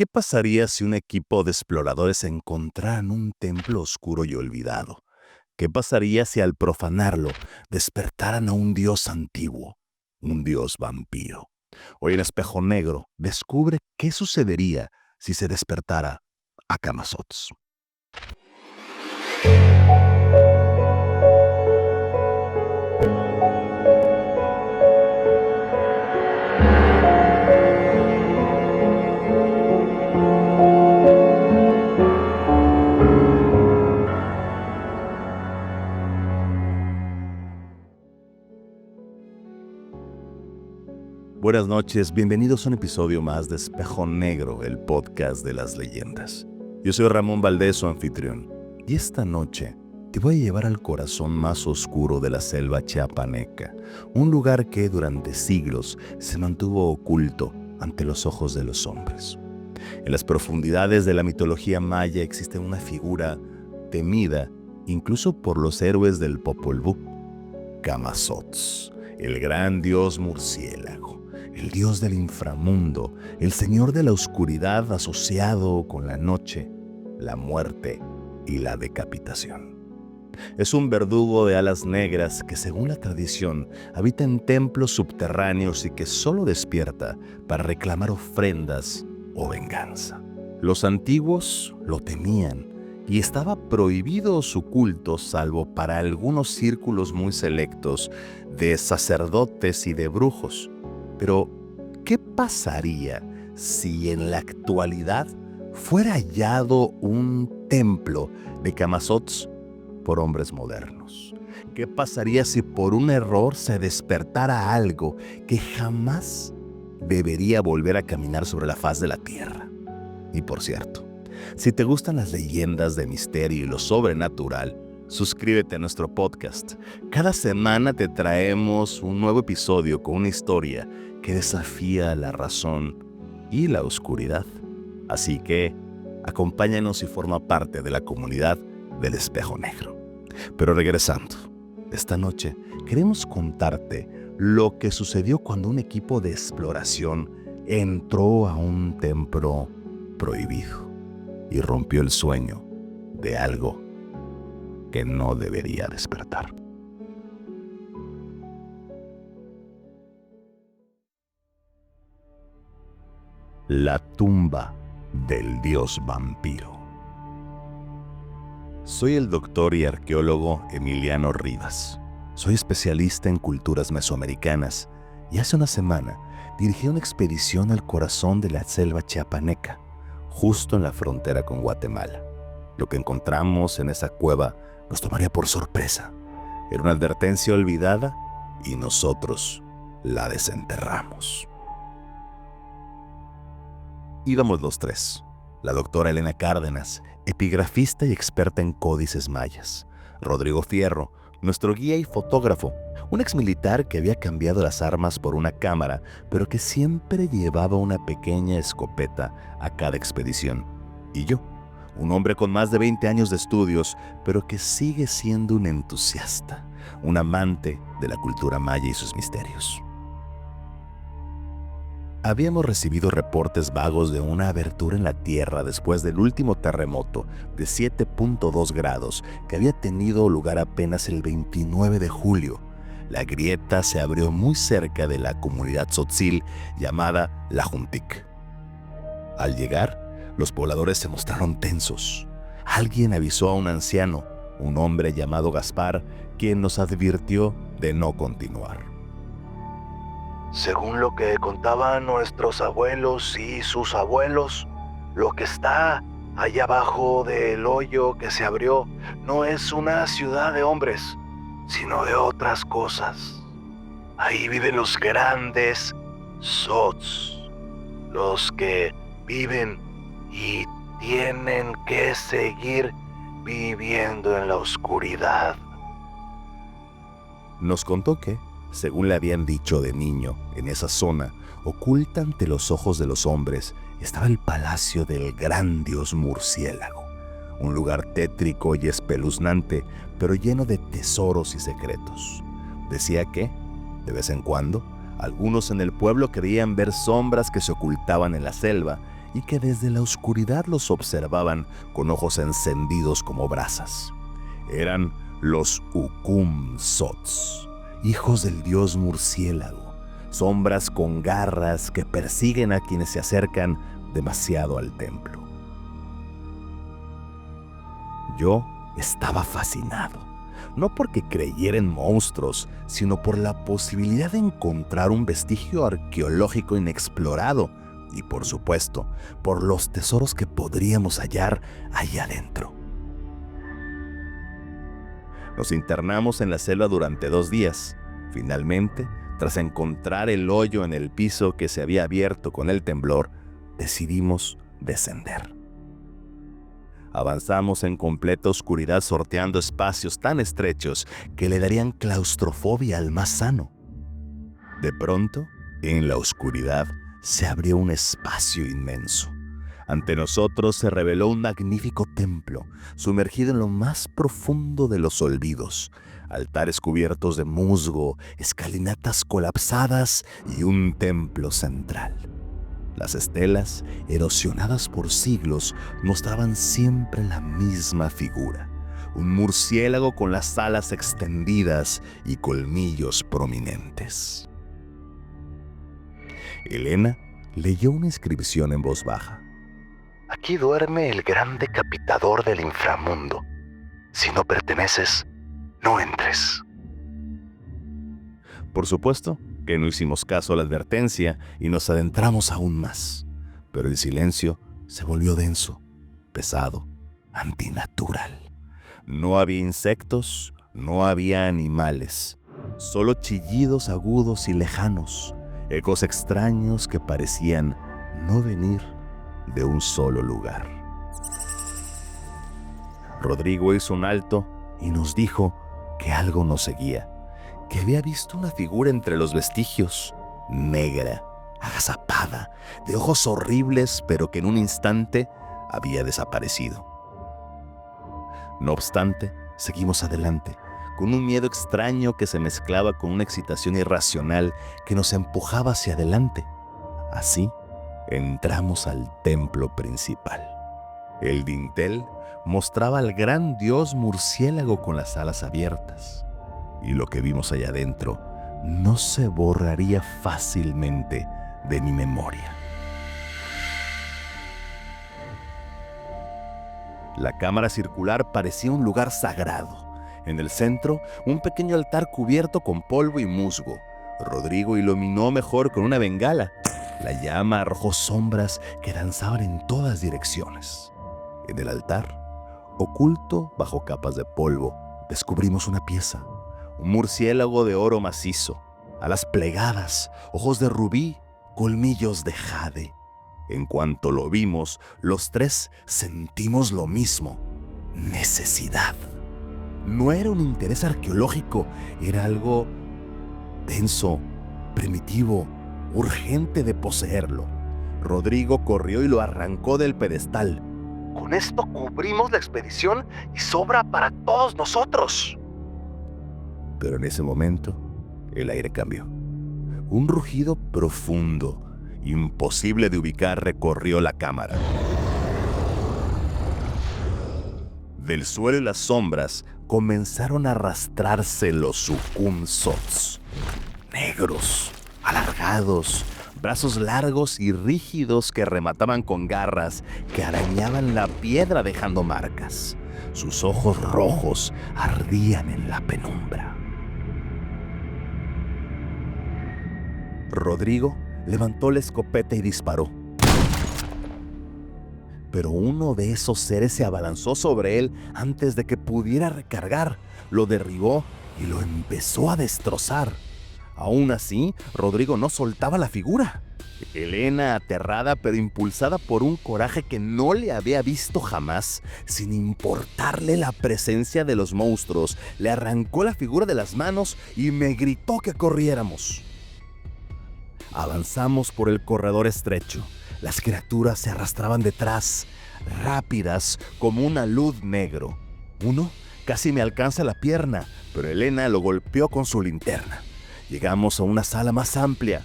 ¿Qué pasaría si un equipo de exploradores encontraran un templo oscuro y olvidado? ¿Qué pasaría si al profanarlo despertaran a un dios antiguo, un dios vampiro? Hoy en Espejo Negro descubre qué sucedería si se despertara a Camazotz. Buenas noches, bienvenidos a un episodio más de Espejo Negro, el podcast de las leyendas. Yo soy Ramón Valdés, su anfitrión, y esta noche te voy a llevar al corazón más oscuro de la selva chiapaneca, un lugar que durante siglos se mantuvo oculto ante los ojos de los hombres. En las profundidades de la mitología maya existe una figura temida incluso por los héroes del Popol Vuh, Camazotz, el gran dios murciélago, el dios del inframundo, el señor de la oscuridad asociado con la noche, la muerte y la decapitación. Es un verdugo de alas negras que, según la tradición, habita en templos subterráneos y que solo despierta para reclamar ofrendas o venganza. Los antiguos lo temían y estaba prohibido su culto salvo para algunos círculos muy selectos de sacerdotes y de brujos. Pero, ¿qué pasaría si en la actualidad fuera hallado un templo de Camazotz por hombres modernos? ¿Qué pasaría si por un error se despertara algo que jamás debería volver a caminar sobre la faz de la tierra? Y por cierto, si te gustan las leyendas de misterio y lo sobrenatural, suscríbete a nuestro podcast. Cada semana te traemos un nuevo episodio con una historia que desafía la razón y la oscuridad. Así que acompáñanos y forma parte de la comunidad del Espejo Negro. Pero regresando, esta noche queremos contarte lo que sucedió cuando un equipo de exploración entró a un templo prohibido y rompió el sueño de algo que no debería despertar. La tumba del dios vampiro. Soy el doctor y arqueólogo Emiliano Rivas. Soy especialista en culturas mesoamericanas y hace una semana dirigí una expedición al corazón de la selva chiapaneca, justo en la frontera con Guatemala. Lo que encontramos en esa cueva nos tomaría por sorpresa. Era una advertencia olvidada y nosotros la desenterramos. Íbamos los tres: la doctora Elena Cárdenas, epigrafista y experta en códices mayas; Rodrigo Fierro, nuestro guía y fotógrafo, un exmilitar que había cambiado las armas por una cámara, pero que siempre llevaba una pequeña escopeta a cada expedición; y yo, un hombre con más de 20 años de estudios, pero que sigue siendo un entusiasta, un amante de la cultura maya y sus misterios. Habíamos recibido reportes vagos de una abertura en la tierra después del último terremoto de 7.2 grados que había tenido lugar apenas el 29 de julio. La grieta se abrió muy cerca de la comunidad tzotzil llamada La Juntic. Al llegar, los pobladores se mostraron tensos. Alguien avisó a un anciano, un hombre llamado Gaspar, quien nos advirtió de no continuar. Según lo que contaban nuestros abuelos y sus abuelos, lo que está allá abajo del hoyo que se abrió no es una ciudad de hombres, sino de otras cosas. Ahí viven los grandes Tzotzil, los que viven y tienen que seguir viviendo en la oscuridad. Nos contó que, según le habían dicho de niño, en esa zona, oculta ante los ojos de los hombres, estaba el palacio del gran dios murciélago, un lugar tétrico y espeluznante, pero lleno de tesoros y secretos. Decía que, de vez en cuando, algunos en el pueblo creían ver sombras que se ocultaban en la selva y que desde la oscuridad los observaban con ojos encendidos como brasas. Eran los Ukum-Zots, hijos del dios murciélago, sombras con garras que persiguen a quienes se acercan demasiado al templo. Yo estaba fascinado, no porque creyera en monstruos, sino por la posibilidad de encontrar un vestigio arqueológico inexplorado y, por supuesto, por los tesoros que podríamos hallar ahí adentro. Nos internamos en la selva durante 2 días. Finalmente, tras encontrar el hoyo en el piso que se había abierto con el temblor, decidimos descender. Avanzamos en completa oscuridad sorteando espacios tan estrechos que le darían claustrofobia al más sano. De pronto, en la oscuridad, se abrió un espacio inmenso. Ante nosotros se reveló un magnífico templo, sumergido en lo más profundo de los olvidos. Altares cubiertos de musgo, escalinatas colapsadas y un templo central. Las estelas, erosionadas por siglos, mostraban siempre la misma figura. Un murciélago con las alas extendidas y colmillos prominentes. Elena leyó una inscripción en voz baja. Aquí duerme el gran decapitador del inframundo. Si no perteneces, no entres. Por supuesto que no hicimos caso a la advertencia y nos adentramos aún más. Pero el silencio se volvió denso, pesado, antinatural. No había insectos, no había animales, solo chillidos agudos y lejanos, ecos extraños que parecían no venir de un solo lugar. Rodrigo hizo un alto y nos dijo que algo nos seguía, que había visto una figura entre los vestigios, negra, agazapada, de ojos horribles, pero que en un instante había desaparecido. No obstante, seguimos adelante, con un miedo extraño que se mezclaba con una excitación irracional que nos empujaba hacia adelante. Así, entramos al templo principal. El dintel mostraba al gran dios murciélago con las alas abiertas. Y lo que vimos allá adentro no se borraría fácilmente de mi memoria. La cámara circular parecía un lugar sagrado. En el centro, un pequeño altar cubierto con polvo y musgo. Rodrigo iluminó mejor con una bengala. La llama arrojó sombras que danzaban en todas direcciones. En el altar, oculto bajo capas de polvo, descubrimos una pieza. Un murciélago de oro macizo, alas plegadas, ojos de rubí, colmillos de jade. En cuanto lo vimos, los 3 sentimos lo mismo: necesidad. No era un interés arqueológico, era algo denso, primitivo, urgente de poseerlo. Rodrigo corrió y lo arrancó del pedestal. Con esto cubrimos la expedición y sobra para todos nosotros. Pero en ese momento, el aire cambió. Un rugido profundo, imposible de ubicar, recorrió la cámara. Del suelo y las sombras comenzaron a arrastrarse los Ukum-Zots. Negros, alargados, brazos largos y rígidos que remataban con garras que arañaban la piedra dejando marcas. Sus ojos rojos ardían en la penumbra. Rodrigo levantó la escopeta y disparó. Pero uno de esos seres se abalanzó sobre él antes de que pudiera recargar. Lo derribó y lo empezó a destrozar. Aún así, Rodrigo no soltaba la figura. Elena, aterrada pero impulsada por un coraje que no le había visto jamás, sin importarle la presencia de los monstruos, le arrancó la figura de las manos y me gritó que corriéramos. Avanzamos por el corredor estrecho. Las criaturas se arrastraban detrás, rápidas como una luz negro. Uno casi me alcanza la pierna, pero Elena lo golpeó con su linterna. Llegamos a una sala más amplia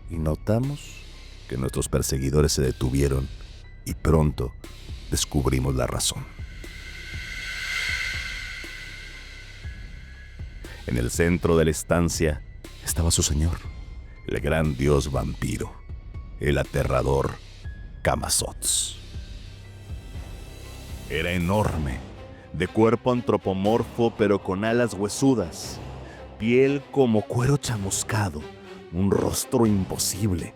y notamos que nuestros perseguidores se detuvieron y pronto descubrimos la razón. En el centro de la estancia estaba su señor, el gran dios vampiro, el aterrador Camazotz. Era enorme, de cuerpo antropomorfo pero con alas huesudas, piel como cuero chamuscado, un rostro imposible,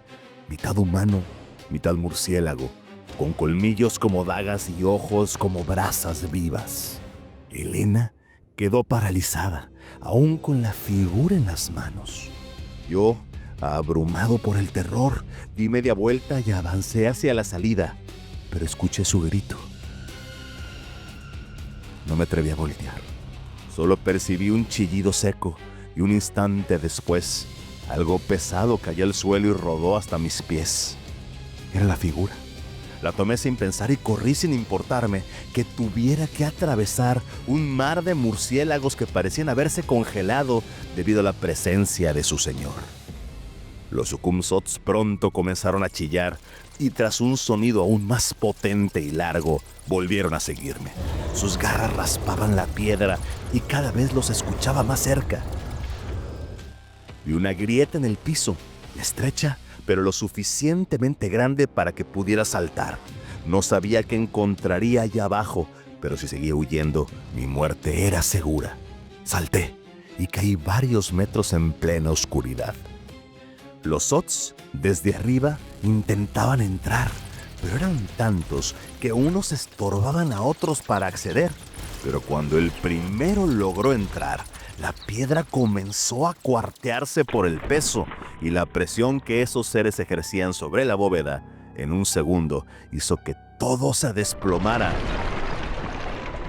mitad humano, mitad murciélago, con colmillos como dagas y ojos como brasas vivas. Helena quedó paralizada, aún con la figura en las manos. Yo, abrumado por el terror, di media vuelta y avancé hacia la salida, pero escuché su grito. No me atreví a voltear. Solo percibí un chillido seco y un instante después, algo pesado cayó al suelo y rodó hasta mis pies. Era la figura. La tomé sin pensar y corrí sin importarme que tuviera que atravesar un mar de murciélagos que parecían haberse congelado debido a la presencia de su señor. Los Ukumzots pronto comenzaron a chillar y tras un sonido aún más potente y largo, volvieron a seguirme. Sus garras raspaban la piedra y cada vez los escuchaba más cerca. Vi una grieta en el piso, estrecha, pero lo suficientemente grande para que pudiera saltar. No sabía qué encontraría allá abajo, pero si seguía huyendo, mi muerte era segura. Salté y caí varios metros en plena oscuridad. Los Zots, desde arriba, intentaban entrar, pero eran tantos que unos estorbaban a otros para acceder. Pero cuando el primero logró entrar, la piedra comenzó a cuartearse por el peso y la presión que esos seres ejercían sobre la bóveda en un segundo hizo que todo se desplomara,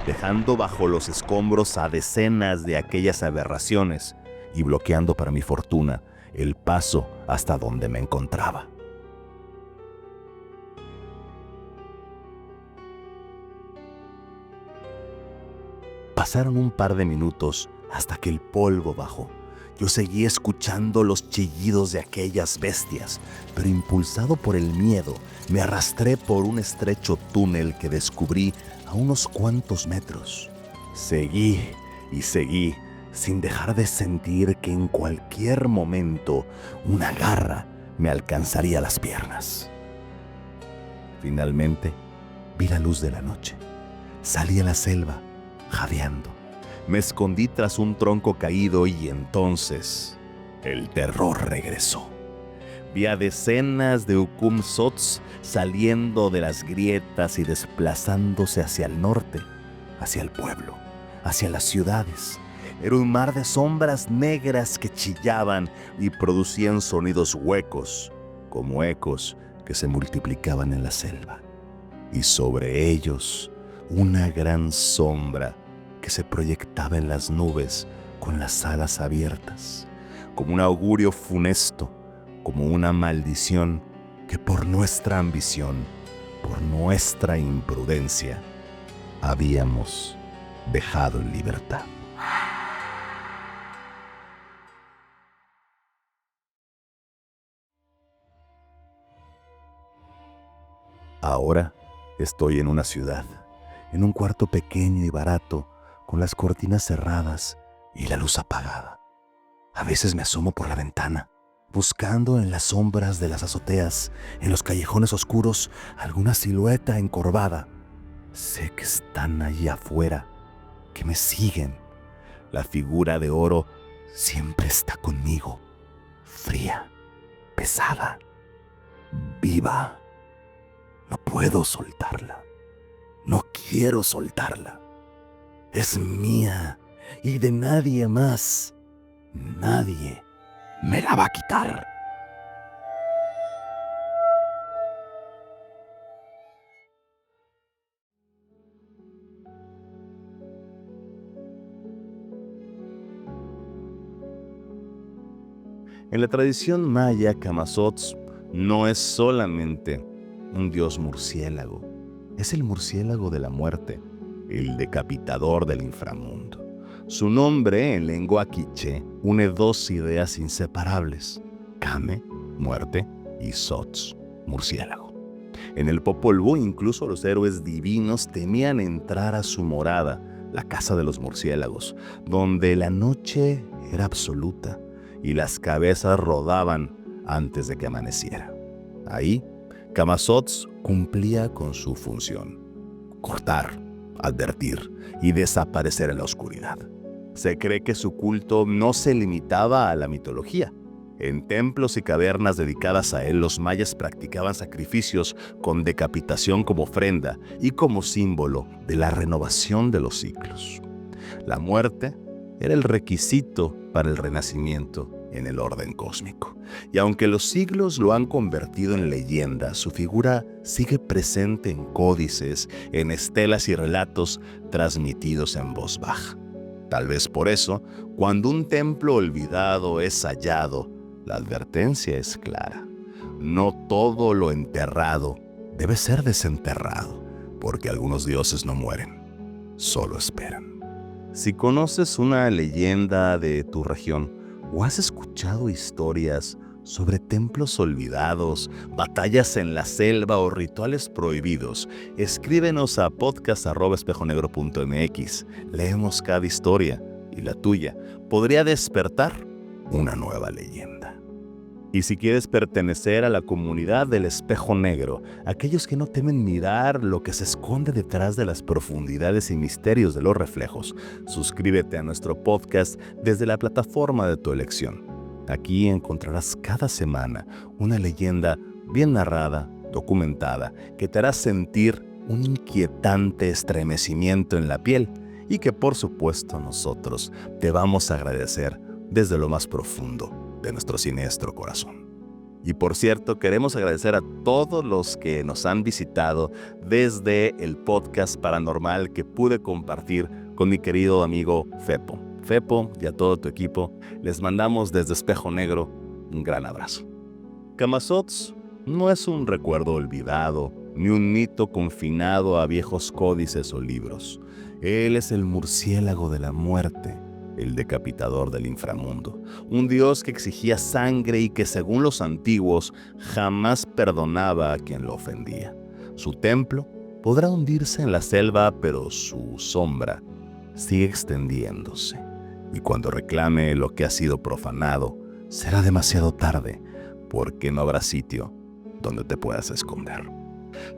dejando bajo los escombros a decenas de aquellas aberraciones y bloqueando, para mi fortuna, el paso hasta donde me encontraba. Pasaron un par de minutos hasta que el polvo bajó. Yo seguí escuchando los chillidos de aquellas bestias, pero impulsado por el miedo, me arrastré por un estrecho túnel que descubrí a unos cuantos metros. Seguí y seguí, sin dejar de sentir que en cualquier momento una garra me alcanzaría las piernas. Finalmente, vi la luz de la noche. Salí a la selva, jadeando. Me escondí tras un tronco caído y entonces el terror regresó. Vi a decenas de Ukumzots saliendo de las grietas y desplazándose hacia el norte, hacia el pueblo, hacia las ciudades. Era un mar de sombras negras que chillaban y producían sonidos huecos, como ecos que se multiplicaban en la selva. Y sobre ellos, una gran sombra que se proyectaba en las nubes con las alas abiertas, como un augurio funesto, como una maldición que por nuestra ambición, por nuestra imprudencia, habíamos dejado en libertad. Ahora estoy en una ciudad, en un cuarto pequeño y barato, con las cortinas cerradas y la luz apagada. A veces me asomo por la ventana, buscando en las sombras de las azoteas, en los callejones oscuros, alguna silueta encorvada. Sé que están allí afuera, que me siguen. La figura de oro siempre está conmigo, fría, pesada, viva. No puedo soltarla. No quiero soltarla. Es mía y de nadie más. Nadie me la va a quitar. En la tradición maya, Camazotz no es solamente un dios murciélago. Es el murciélago de la muerte, el decapitador del inframundo. Su nombre en lengua quiché une dos ideas inseparables: Kame, muerte, y Zotz, murciélago. En el Popol Vuh incluso los héroes divinos temían entrar a su morada, la casa de los murciélagos, donde la noche era absoluta y las cabezas rodaban antes de que amaneciera. Ahí, Camazotz cumplía con su función: cortar, advertir y desaparecer en la oscuridad. Se cree que su culto no se limitaba a la mitología. En templos y cavernas dedicadas a él, los mayas practicaban sacrificios con decapitación como ofrenda y como símbolo de la renovación de los ciclos. La muerte era el requisito para el renacimiento en el orden cósmico. Y aunque los siglos lo han convertido en leyenda, su figura sigue presente en códices, en estelas y relatos transmitidos en voz baja. Tal vez por eso, cuando un templo olvidado es hallado, la advertencia es clara: no todo lo enterrado debe ser desenterrado, porque algunos dioses no mueren, solo esperan. Si conoces una leyenda de tu región o has escuchado historias sobre templos olvidados, batallas en la selva o rituales prohibidos, escríbenos a podcast@espejonegro.mx. Leemos cada historia y la tuya podría despertar una nueva leyenda. Y si quieres pertenecer a la comunidad del Espejo Negro, aquellos que no temen mirar lo que se esconde detrás de las profundidades y misterios de los reflejos, suscríbete a nuestro podcast desde la plataforma de tu elección. Aquí encontrarás cada semana una leyenda bien narrada, documentada, que te hará sentir un inquietante estremecimiento en la piel y que por supuesto nosotros te vamos a agradecer desde lo más profundo de nuestro siniestro corazón. Y por cierto, queremos agradecer a todos los que nos han visitado desde el podcast paranormal que pude compartir con mi querido amigo Fepo. Fepo y a todo tu equipo, les mandamos desde Espejo Negro un gran abrazo. Camazotz no es un recuerdo olvidado, ni un mito confinado a viejos códices o libros. Él es el murciélago de la muerte, el decapitador del inframundo, un dios que exigía sangre y que, según los antiguos, jamás perdonaba a quien lo ofendía. Su templo podrá hundirse en la selva, pero su sombra sigue extendiéndose. Y cuando reclame lo que ha sido profanado, será demasiado tarde, porque no habrá sitio donde te puedas esconder.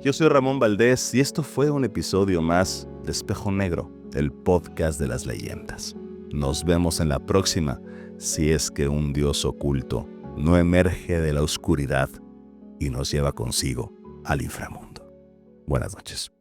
Yo soy Ramón Valdés y esto fue un episodio más de Espejo Negro, el podcast de las leyendas. Nos vemos en la próxima, si es que un dios oculto no emerge de la oscuridad y nos lleva consigo al inframundo. Buenas noches.